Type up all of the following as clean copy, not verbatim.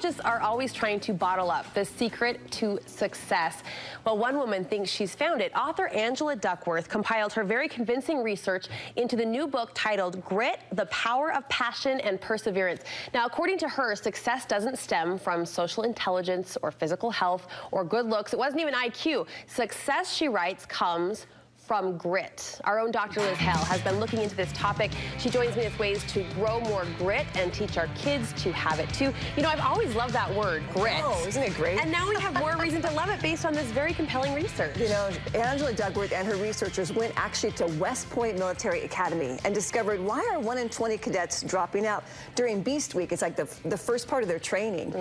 Psychologists are always trying to bottle up the secret to success. Well, one woman thinks she's found it. Author Angela Duckworth compiled her very convincing research into the new book titled Grit, The Power of Passion and Perseverance. Now, according to her, success doesn't stem from social intelligence or physical health or good looks. It wasn't even IQ. Success, she writes, comes from grit. Our own Dr. Liz Hale has been looking into this topic. She joins me with ways to grow more grit and teach our kids to have it too. You know, I've always loved that word, grit. Oh, isn't it great? And now we have more reason to love it based on this very compelling research. You know, Angela Duckworth and her researchers went actually to West Point Military Academy and discovered why are 1 in 20 cadets dropping out during Beast Week. It's like the first part of their training.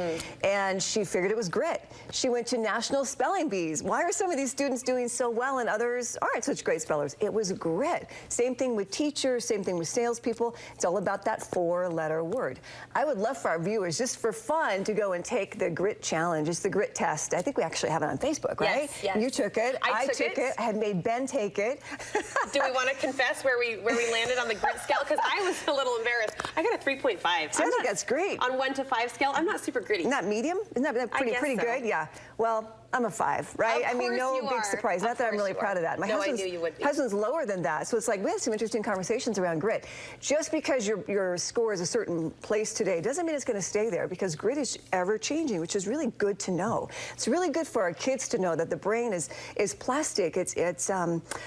And she figured it was grit. She went to National Spelling Bees. Why are some of these students doing so well and others aren't such great spellers? It was grit. Same thing with teachers, same thing with salespeople. It's all about that 4-letter word. I would love for our viewers, just for fun, to go and take the grit challenge. It's the grit test. I think we actually have it on Facebook, right? Yes, yes. You took it. I took it. I had made Ben take it. Do we want to confess where we landed on the grit scale? Because I was a little embarrassed. I got a 3.5. I think that's great. On 1 to 5 scale, I'm not super gritty. Not medium? Isn't that pretty so. Good? Yeah. Well, I'm a 5, right? I mean, no big surprise. Not that I'm really proud of that. My husband's lower than that. So it's like, we had some interesting conversations around grit. Just because your score is a certain place today doesn't mean it's going to stay there, because grit is ever changing, which is really good to know. It's really good for our kids to know that the brain is plastic. It's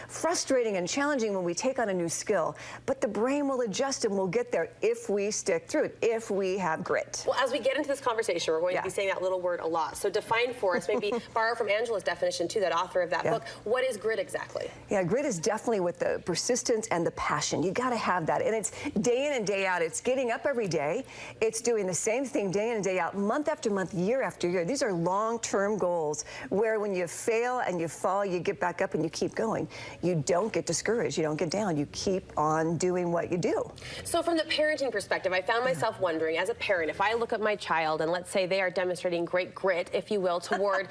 frustrating and challenging when we take on a new skill, but the brain will adjust and we'll get there if we stick through it, if we have grit. Well, as we get into this conversation, we're going to be saying that little word a lot. So define for us, maybe borrow from Angela's definition too, that author of that book. What is grit exactly? Yeah, grit is definitely with the persistence and the passion. You got to have that. And it's day in and day out. It's getting up every day. It's doing the same thing day in and day out, month after month, year after year. These are long-term goals where when you fail and you fall, you get back up and you keep going. You don't get discouraged. You don't get down. You keep on doing what you do. So from the parenting perspective, I found myself wondering, as a parent, if I look at my child and let's say they are demonstrating great grit, if you will, toward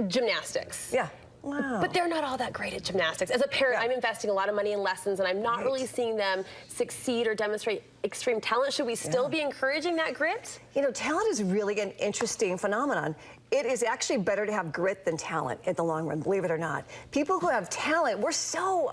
gymnastics. Yeah. Wow. But they're not all that great at gymnastics. As a parent, I'm investing a lot of money in lessons, and I'm not really seeing them succeed or demonstrate extreme talent. Should we still be encouraging that grit? You know, talent is really an interesting phenomenon. It is actually better to have grit than talent in the long run, believe it or not. People who have talent, we're so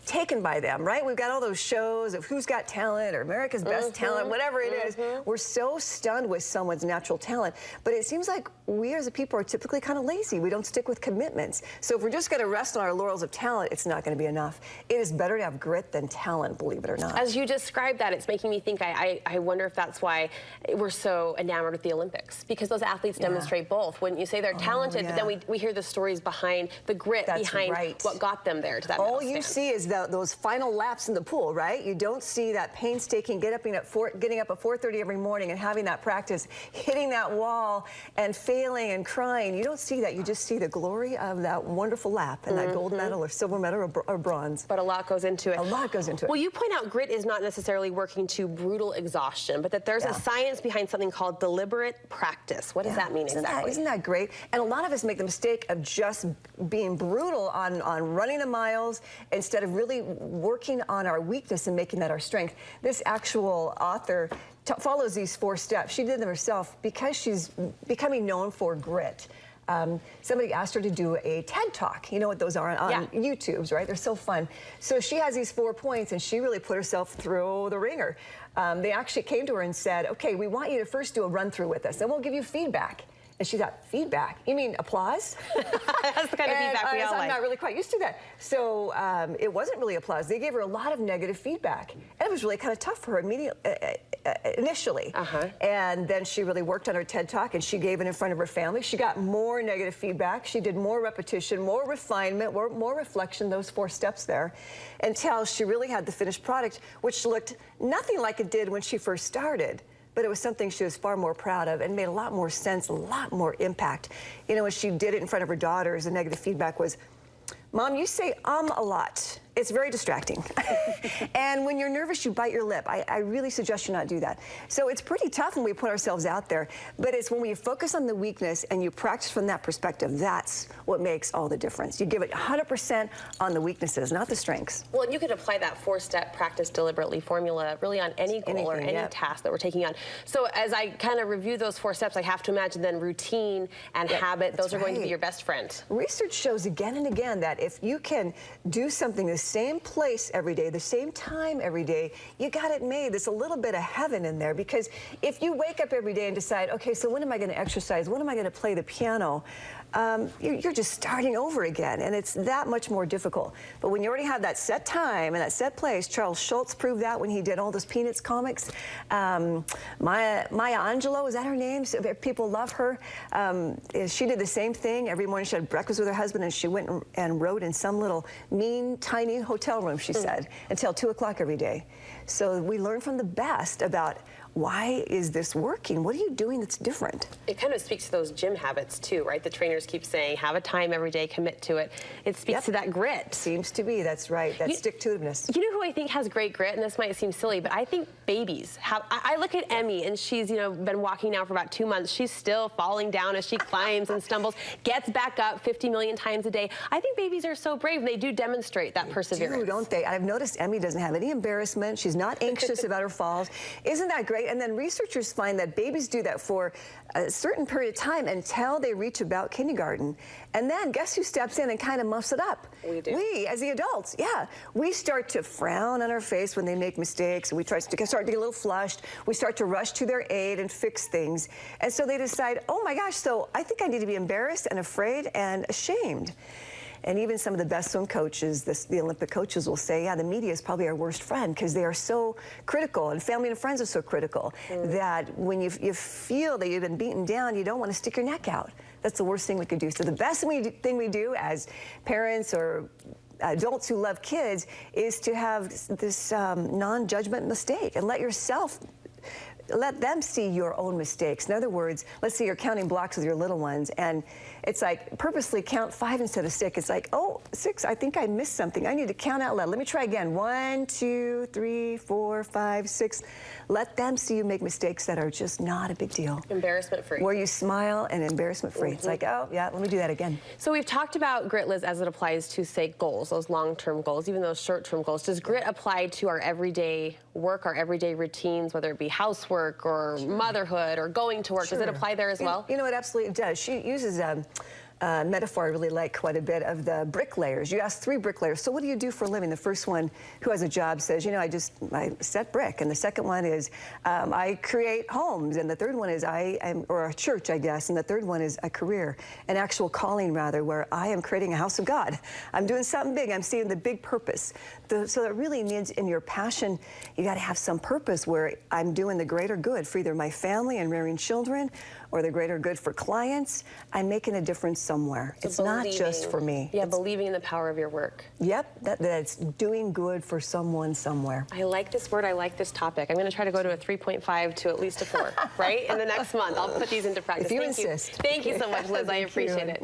taken by them, right? We've got all those shows of Who's Got Talent or America's Best Talent, whatever it is. We're so stunned with someone's natural talent. But it seems like we as a people are typically kind of lazy. We don't stick with commitments. So if we're just going to rest on our laurels of talent, it's not going to be enough. It is better to have grit than talent, believe it or not. As you described that, it's making me think, I wonder if that's why we're so enamored with the Olympics, because those athletes demonstrate both. When you say they're talented, but then we hear the stories behind the grit behind what got them there to that medal stand. All you see is those final laps in the pool, right? You don't see that painstaking getting up at 4:30 every morning and having that practice, hitting that wall and failing and crying. You don't see that. You just see the glory of that wonderful lap and that gold medal or silver medal or bronze. But a lot goes into it. A lot goes into it. Well, you point out grit is not necessarily working to brutal exhaustion, but that there's a science behind something called deliberate practice. What does that mean exactly? Isn't that great? And a lot of us make the mistake of just being brutal on running the miles instead of really working on our weakness and making that our strength. This actual author follows these 4 steps. She did them herself because she's becoming known for grit. Somebody asked her to do a TED Talk. You know what those are on YouTube's, right? They're so fun. So she has these 4 points, and she really put herself through the ringer. They actually came to her and said, okay, we want you to first do a run-through with us, then we'll give you feedback. And she thought, feedback? You mean applause? That's the kind of feedback we all like. I'm not really quite used to that. So it wasn't really applause. They gave her a lot of negative feedback. And it was really kind of tough for her initially. And then she really worked on her TED Talk, and she gave it in front of her family. She got more negative feedback. She did more repetition, more refinement, more reflection, those 4 steps there, until she really had the finished product, which looked nothing like it did when she first started. But it was something she was far more proud of and made a lot more sense, a lot more impact. You know, as she did it in front of her daughters, the negative feedback was, Mom, you say a lot. It's very distracting. And when you're nervous, you bite your lip. I really suggest you not do that. So it's pretty tough when we put ourselves out there, but it's when we focus on the weakness and you practice from that perspective, that's what makes all the difference. You give it 100% on the weaknesses, not the strengths. Well, and you could apply that 4-step practice deliberately formula really on any goal or any task that we're taking on. So as I kind of review those 4 steps, I have to imagine then routine and habit, those are going to be your best friends. Research shows again and again that if you can do something the same place every day, the same time every day, you got it made. There's a little bit of heaven in there, because if you wake up every day and decide, okay, so when am I going to exercise? When am I going to play the piano? You're just starting over again, and it's that much more difficult. But when you already have that set time and that set place, Charles Schulz proved that when he did all those Peanuts comics. Maya Angelou, is that her name? So people love her. She did the same thing. Every morning she had breakfast with her husband, and she went and wrote in some little mean, tiny hotel room, she said, until 2 o'clock every day. So we learn from the best about why is this working? What are you doing that's different? It kind of speaks to those gym habits too, right? The trainers keep saying, have a time every day, commit to it. It speaks to that grit. Seems to be, that's right, that stick-to-itiveness. You know who I think has great grit, and this might seem silly, but I think babies have. I look at Emmy, and she's, been walking now for about 2 months. She's still falling down as she climbs and stumbles, gets back up 50 million times a day. I think babies are so brave, and they do demonstrate that perseverance. They do, don't they? I've noticed Emmy doesn't have any embarrassment. She's not anxious about her falls. Isn't that great? And then researchers find that babies do that for a certain period of time until they reach about kindergarten. And then guess who steps in and kind of muffs it up? We do. We, as the adults, we start to frown on our face when they make mistakes. We start to get a little flushed. We start to rush to their aid and fix things. And so they decide, oh my gosh, so I think I need to be embarrassed and afraid and ashamed. And even some of the best swim coaches, the Olympic coaches, will say, yeah, the media is probably our worst friend, because they are so critical, and family and friends are so critical, that when you feel that you've been beaten down, you don't want to stick your neck out. That's the worst thing we could do. So the best thing we do as parents or adults who love kids is to have this non-judgment mistake, and let them see your own mistakes. In other words, let's say you're counting blocks with your little ones, and it's like purposely count 5 instead of 6. It's like, oh, 6, I think I missed something. I need to count out loud. Let me try again. 1, 2, 3, 4, 5, 6. Let them see you make mistakes that are just not a big deal. Embarrassment-free. Where you smile and embarrassment-free. It's like, oh, yeah, let me do that again. So we've talked about grit, Liz, as it applies to, say, goals, those long-term goals, even those short-term goals. Does grit apply to our everyday work, our everyday routines, whether it be housework or motherhood or going to work? Does it apply there as well? You know, it absolutely does. She uses a metaphor I really like quite a bit of the bricklayers. You ask 3 bricklayers, so what do you do for a living? The first one who has a job says, I set brick. And the second one is, I create homes. And the third one is or a church, I guess. And the third one is a career, an actual calling rather, where I am creating a house of God. I'm doing something big. I'm seeing the big purpose. So it really needs, in your passion, you got to have some purpose where I'm doing the greater good for either my family and rearing children, or the greater good for clients. I'm making a difference somewhere. So it's not just for me. Yeah, believing in the power of your work. Yep, that it's doing good for someone somewhere. I like this word. I like this topic. I'm going to try to go to a 3.5 to at least a 4, right? In the next month. I'll put these into practice. If you insist. Thank you so much, Liz. I appreciate it.